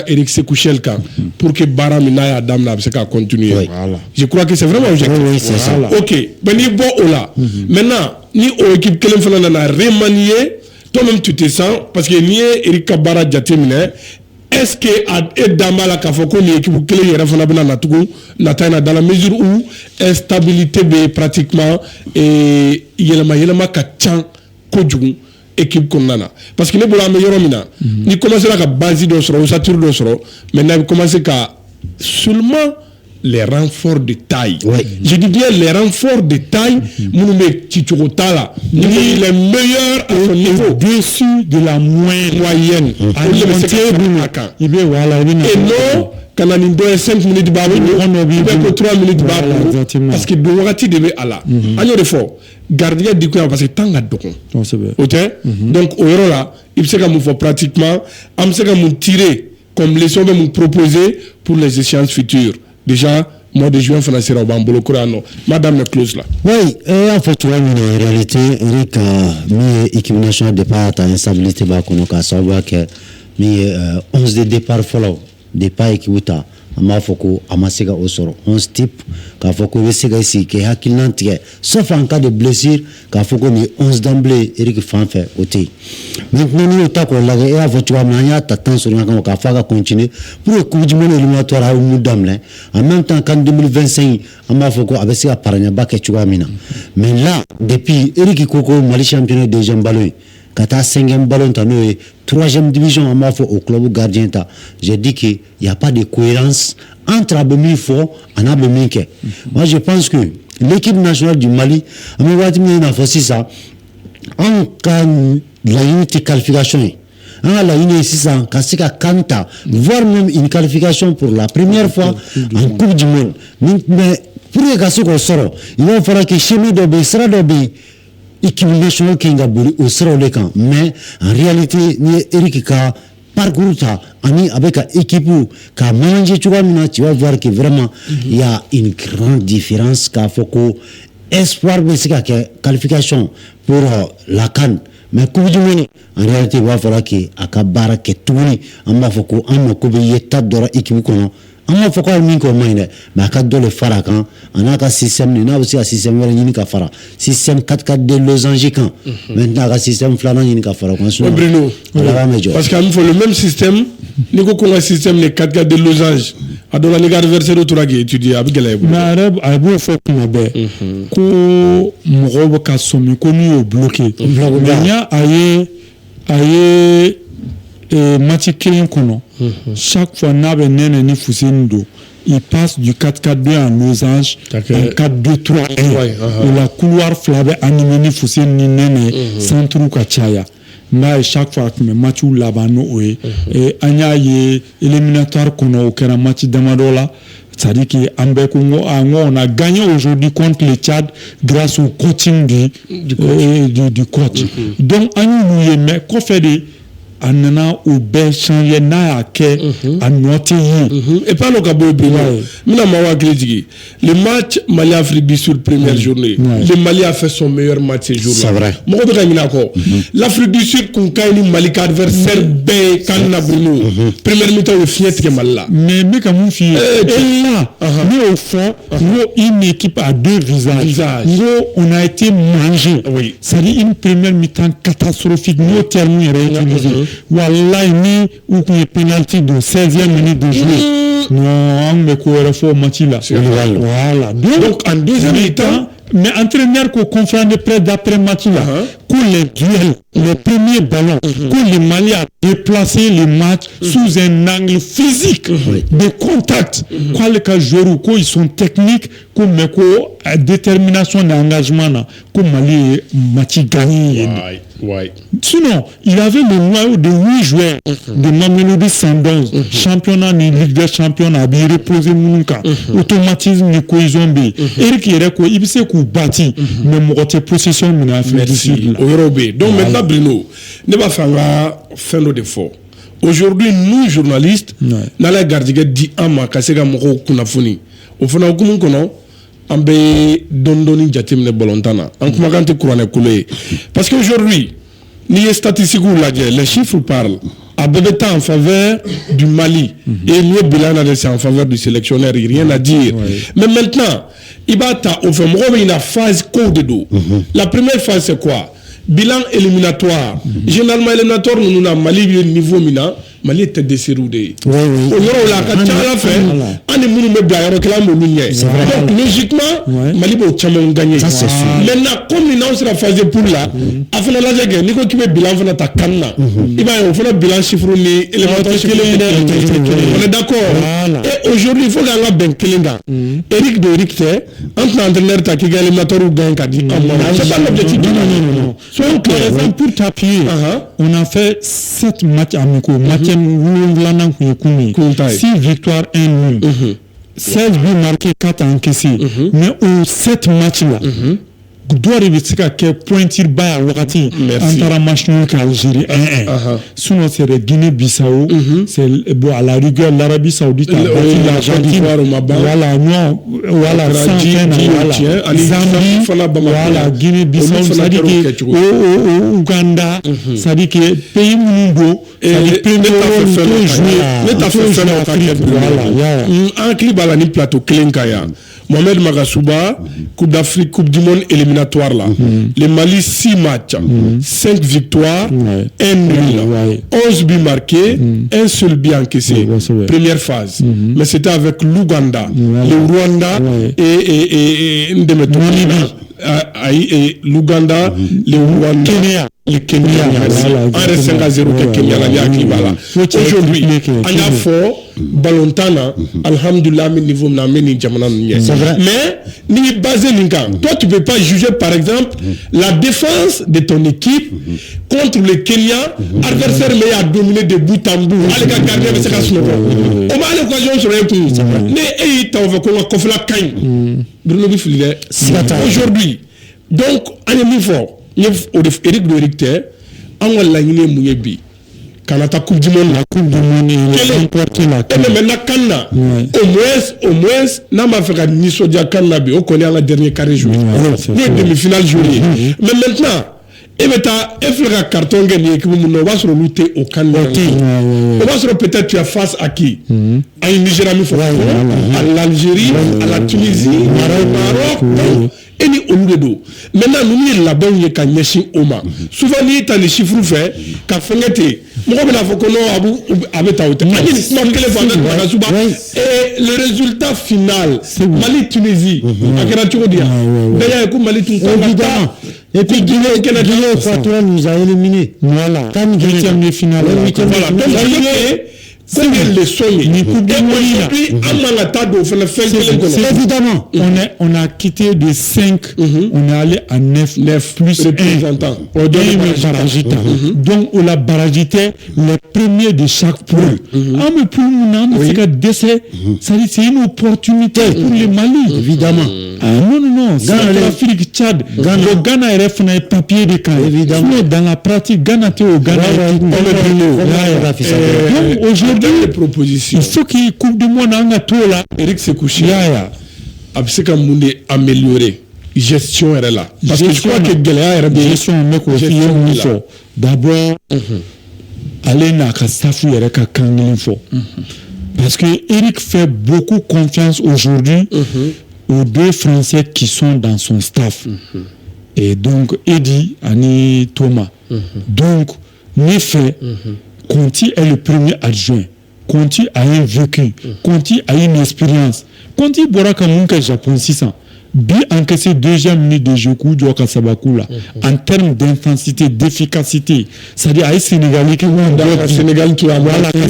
Eric Sekouchel pour que Bara Minaya Damna puisse continuer. Oui. Voilà. Je crois que c'est vraiment objectif. Oui, c'est ça. Ok. Ben ni bon là. Maintenant, ni au équipe que l'on a remanié, toi-même tu te sens parce que ni Eric Bara Djatemine. Est-ce que Damala Kafoko ni équipe que les refana bena natugu natana dans la mesure où instabilité be pratiquement et yelema kachan kojugu équipe konnana parce que ne bola meilleur mina ni commencer la base do soro satur do soro maintenant il commence à seulement les renforts de taille. Oui. Je dis bien les renforts de taille. Mounoumé Chichurotala, il est le meilleur à son niveau. Dessus de la moyenne. Et non, quand on a 5 minutes, on a 3 minutes. Parce que Douarati devait aller. Agnès de fort. Gardien dit que parce que tant à donc, au héros là, il sait qu'on faut pratiquement, on sait qu'on tirer comme leçon de nous proposer pour les échéances futures. Déjà, mois de juin, on sera au Bambolo Corano. Madame la close là. Oui, et en fait, tu vois, en réalité, Eric, l'équipe nationale de départ à instabilité, ça veut que 11 de départ follow, départ équipe Amafoko, Amasega Osoro, 11 types, Kafoko, Vesega ici, qui a qu'il sauf en cas de blessure, Kafoko, ni 11 d'emblée, Eric Fanfait, ôté. Maintenant, nous, on l'a et à votre manière, t'attends sur un Kafaga continuer pour le coup du monde éliminatoire à Oumoudamelin. En même temps qu'en 2025, Amafoko, avec ses Paranaba, que tu vois, Mina. Mais là, depuis Eric Koko, Mali championnat de Jambaloui, Kata 5e ballon, 3e division, Amafo au club gardien. J'ai dit qu'il n'y a pas de cohérence entre Abemi Fo et Abemi Ke. Moi, je pense que l'équipe nationale du Mali, ça, en cas de la unité qualification, la unité 600, Kanta, voire même une qualification pour la première fois en Coupe du Monde. Mais pour les gars qui sont il va falloir que Chemin Dobé sera Dobé. Équipe nationale qui a au sera le camp. Mais en réalité, Eric Ka parcours avec l'équipe qui a mangé, tu vas voir que vraiment il y a une grande différence. Qu'il faut que espoir de cette qualification pour la CAN. Mais Coupe du Monde, en réalité, il va falloir que Akabara que tout le monde a fait que on a couvert étape de l'équipe qu'on a fait quoi min ko mayne mais ka dole fara kan anaka système na aussi un système wala ni ka fara système 4-4 de losange kan maintenant ka système flana ni ka fara kon so Bruno parce qu'il faut le même système ni ko un système les 4-4 de losange adola ni adversaire autour à étudier avec les mais arabe abo fait kuma be ko mo ka somi ko ni o bloqué mais ya aye match killing kono chaque fois n'a ben nene ni fusindo il passe du 4-4-2 en losange en 4-2-3-1 et la couloir flabe animé ni fusin ni nene centre ka chaya mais chaque fois que match ou labano et anya ye éliminatoire kono au match d'amadola c'est-à-dire qu'on a gagné aujourd'hui contre le Tchad grâce au coaching du coach. Donc, on a mais qu'on fait des anana ou ben changer na ke anote et pas le cabo mina mawa critiquer le match Mali Afrique du Sud première journée le Mali a fait son meilleur match ce jour-là c'est vrai mo ko mina ko l'Afrique du Sud kun kayni Mali ka adversaire be kan na Bruno première mi-temps au fiette que Mali là mais comme fi et là mais au fond une équipe à deux visages on a été mangé c'est une première mi-temps catastrophique nous terminé wallahi ni ou une penalty de 16e minute de jeu non on me courait fort match là voilà donc en deuxième mi-temps mais entraîneur qu'on confronte près d'après match là que les duels les premiers ballons que le Mali a déplacé le match sous un angle physique de contact quoi les cas joueurs quoi ils sont techniques comme quoi détermination d'engagement là comme Mali match gagné sinon il avait le noyau de 8 joueurs de Mamelodi Sundowns championnat ni Ligue des Champions a bien reposé Mununka automatisme ni cohésion B Eric Yereko il s'est bâti mais mon possession mina fait donc maintenant Bruno ne va faire fin de défaut aujourd'hui nous journalistes na la gardiga di ama kasega moko kunafuni o fana okumun kono ambe dondoni jatimne bolontana en kuma kante courane coulé parce qu'aujourd'hui ni statistique ou la les chiffres parlent à Bébéta en faveur du Mali. Et mieux bilan c'est en faveur du sélectionneur, il n'y a rien à dire. Mais maintenant, il va au fait, il y a une phase code d'eau. La première phase, c'est quoi? Bilan éliminatoire. Généralement, éliminatoire, nous avons Mali, niveau mina. Mali était décédé. Donc, logiquement, Mali va gagner. Maintenant, comme nous avons phase pour là, afin de la gagner, nous avons bilan de ta canne. Il va y avoir un bilan chiffre. On est d'accord. Et aujourd'hui, il faut que nous ben Kelinga. Eric de Eric, entre l'entraîneur qui gagne l'éliminatoire ou gagne Kadi. C'est pas l'objectif. Non. Par exemple, pour t'appuyer, on a fait 7 matchs amicaux. 6 victoires, 1 nul. 16 buts marqués, 4 encaissés. Mais aux 7 matchs-là, doit arriver à quel point il bat à Wakati entre match nul qu'Algérie 1-1. Sinon, c'est le Guinée-Bissau, c'est bon, à la rigueur l'Arabie Saoudite, l'Argentine, voilà, Zambie, voilà, Guinée-Bissau, c'est-à-dire que Ouganda, c'est-à-dire que pays Mundo, c'est-à-dire que un clip à la plateau Klinkaya. Mohamed Magasuba, Coupe d'Afrique, Coupe du Monde éliminatoire là. Le Mali 6 matchs, 5 victoires, 1 nul, 11 buts marqués, un seul but encaissé. Première phase. Mais c'était avec l'Ouganda, le Rwanda et l'Ouganda, le Rwanda. Le Kenya, en reste 5-0 que Kenya aujourd'hui, on a fort, Balontana, Alhamdulillah, niveau mais ni basé toi tu peux pas juger par exemple la défense de ton équipe contre le Kenya, adversaire mais a dominé de bout en bout. Allez garder avec ça on a l'occasion sur un coup. Mais t'as vu qu'on a confié la cagne. Bruno Bifile. Aujourd'hui, donc on est mis fort. Eric de Richter, on a la Mouyebi. Quand la Coupe du Monde, au moins, n'a pas fait ni Sodia Kanabi, on connaît la dernière carré joué. Le demi-finale joué. Mais maintenant, et maintenant, un carton gagné qui on va se relutter au Canada. On va se peut-être tu as face à qui? À une Nigeria, à l'Algérie, à la Tunisie, au Maroc. Et ni oludo maintenant nous là-bas il y a Nyeshin Oma souvent il y a les chiffres faits qu'a fengete moi ben la faut que non abu taouté et le résultat final Mali Tunisie d'ailleurs comme Mali Tunisie évidemment et puis Guinée Équatoriale nous a éliminés voilà quand Guinée finale voilà donc c'est les soins. Évidemment, on a quitté de 5, on est allé à 9 plus représentants. Donc, on a barragité les premiers de chaque poule. Mais pour nous, c'est une opportunité pour le Mali. Évidemment. Non. C'est l'Afrique, Tchad. Le Ghana est refait un papier de camp. Évidemment. Dans la pratique, Ghana est au Ghana. Donc, aujourd'hui, les propositions. Il faut qu'il y ait Coupe du Monde en tout là. Eric Sekouchi a amélioré. Gestion est là. Parce que je crois que Galéa est gestion là. D'abord, aller na kastafu yere ka kangilinfo. Parce que Eric fait beaucoup confiance aujourd'hui aux 2 Français qui sont dans son staff. Et donc, Eddie, Annie, Thomas. Donc, Nefé, Conti est le premier adjoint. Conti a un vécu. Conti a une expérience. Conti boira comme un Japon 600. Bien encaissé deuxième minute de jeu en termes d'intensité, d'efficacité. C'est-à-dire à Sénégalais qui vont Sénégal qui a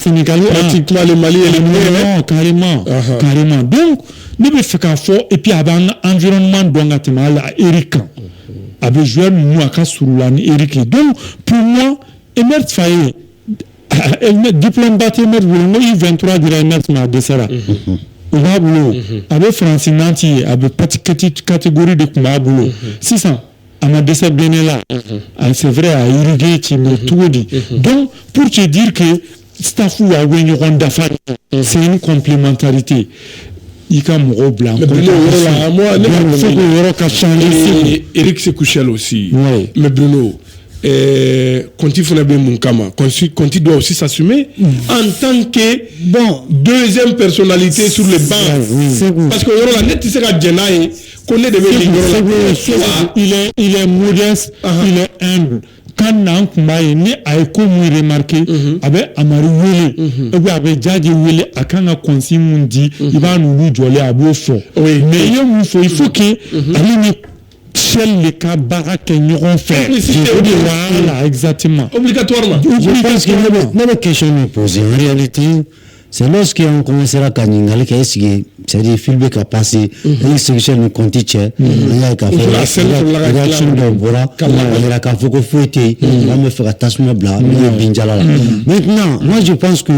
Sénégalais pratiquement le Mali et les carrément. Donc, nous devons faire un fort et puis avec un environnement d'Ongatemala à Eric. Avec joueur Mouaka Souroulani Eric. Donc, pour moi, Emert Faye, diplôme battu, Emert Boulongo, 23 de Emert Madessara. Avec Francine Nanti, avec petite catégorie de Kumabulo. 600. À ma dessert Benela. C'est vrai, à irriguer, tu me tout dit. Donc, pour te dire que Stafou a gagné Ronda Fari, c'est une complémentarité. Il y a un mot blanc. Eric Sekouchel aussi. Mais Bruno, Conti fana bɛ mun kama Conti doit aussi s'assumer en tant que deuxième personnalité sur le banc parce que yɔrɔ la ne tɛ se ka jɛn n'a ye ko ne de bɛ nin yɔrɔ la il est modeste il est humble quand n'an kun b'a ye ni a ye ko mun remarqué a bɛ Amari wele ou bien a bɛ Jaji wele a kan ka consigne mun di i b'a n'olu jɔlen a b'o fɔ mais i ye mun fɔ il faut que ale ni Shell le ka baara kɛ ɲɔgɔn fɛ voilà exactement obligatoirement je pense que ne bɛ question min poser en réalité c'est lorsqu'on commencera à ɲininkali kɛ c'est-à-dire fil bɛ ka passer ni solution ni Conti cɛ an y'a ye k'a fɔ réaction dɔw bɔra a yira k'a fɔ ko foyi tɛ yen an bɛ fɛ ka tasuma bila min ye binjalan la maintenant moi je pense que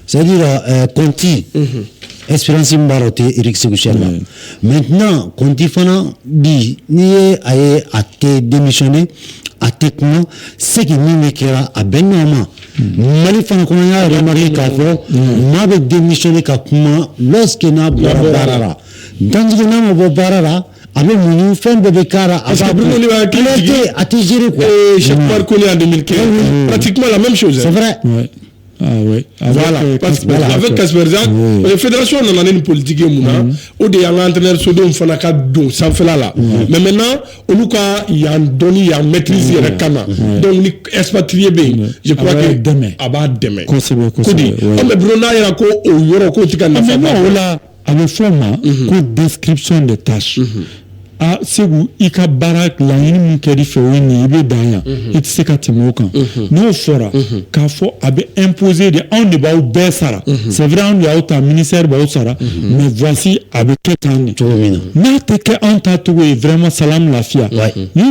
c'est-à-dire Conti expérience min b'a la o tɛ Eric Sékou la maintenant Conti fana bi n'i ye a ye a tɛ démissionner a tɛ kuma c'est que min bɛ kɛra a bɛ nɔ ma Mali fana kɔnɔ n y'a remarqué k'a fɔ maa bɛ démissionner ka kuma lorsque n'a bɔra baara la danjigi n'a ma bɔ baara la a bɛ muɲu fɛn bɛɛ bɛ k'a la a b'a kun a tɛ gérer quoi. Cheikh Oumar Koné en 2015 pratiquement la même chose. C'est vrai. Ah ouais. Avec Kasper Zak, la fédération on a une politique où des entraîneurs sont donnés fana ka don sanfɛla la. Mais maintenant olu ka yan doni yan maîtrise yɛrɛ kama. Donc ni expatrié bɛ yen, je crois que a b'a dɛmɛ. Kosɛbɛ. Mais Bruno n'a yɛrɛ ko o yɔrɔ k'o tɛ ka nafa ba. Mais non o la a bɛ fɔ ma ko description des tâches. Ah Sékou i ka baara laɲini min kɛr'i fɛ o ye nin i bɛ dan yan i tɛ se ka tɛmɛ o kan n'o fɔra k'a fɔ a bɛ imposer de anw de b'aw bɛɛ sara c'est vrai anw de y'aw ta ministère b'aw sara mais voici a bɛ kɛ tan de n'a tɛ kɛ anw ta cogo ye vraiment salam lafiya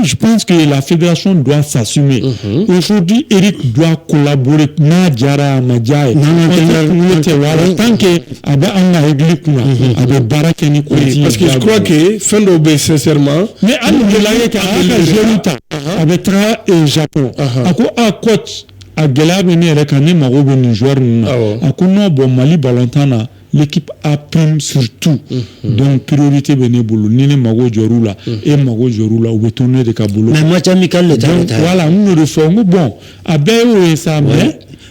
je pense que la fédération doit s'assumer aujourd'hui Eric doit collaborer n'a diyara a ma diya ye n'an tɛ wala tant que a bɛ an ka règle kunna a bɛ baara kɛ ni Conti parce que je crois que fɛn dɔw bɛ sincèrement mais hali gɛlɛya kɛ a ka jeune ta a bɛ taga Japon a ko coach a gɛlɛya bɛ ne yɛrɛ kan ne mago bɛ nin joueur ninnu na a ko non bon Mali ballontan na l'équipe a prime sur tout donc priorité bɛ ne bolo ni ne mago jɔr'u la e mago jɔr'u la u bɛ to ne de ka bolo mais match amical le temps voilà n y'o de fɔ n ko bon a bɛɛ y'o ye sa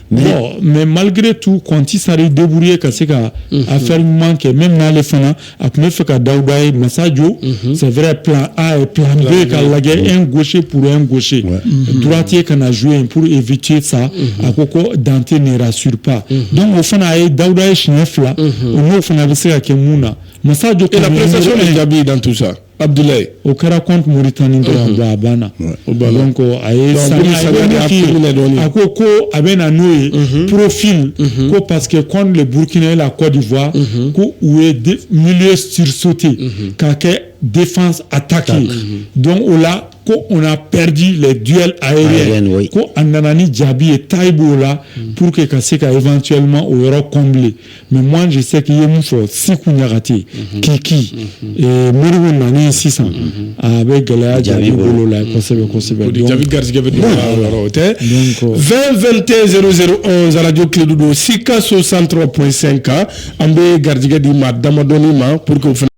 mais malgré tout Conti s'est débrouillé ka se ka affaire ɲuman kɛ même n'ale fana a tun bɛ fɛ ka Dawuda ye Masajo c'est vrai plan A et plan B ka lajɛ un gaucher pour un gaucher droitier kana jouer pour éviter ça a ko ko Dante ne rassure pas donc o fana a ye Dawuda ye siɲɛ fila o n'o fana bɛ se ka kɛ mun na Masajo et la prestation de Djabi dans tout ça Abdoulaye au kɛra contre Mauritanie dɔrɔn a banna donc a ye a ko ko a bɛ na n'o ye profil ko parce que contre le Burkina et la Côte d'Ivoire ko u ye milieu sursauté k'a kɛ défense attaquée donc o la ko on a perdu les duels aériens ko a nana ni Djabi ye taille b'o la pour que ka se ka éventuellement o yɔrɔ combler mais moi je sais qu'il y a mun fɔ Sékou Niakhaté Kiki Modibo nani sisan a bɛ gɛlɛya Djabi bolo la kosɛbɛ Djabi garisɛgɛ bɛ don yɔrɔ o tɛ 20 21 0011 radio Clé Dodo Sikaso 103.5 an bɛ garisɛgɛ di maa damadɔni ma pour que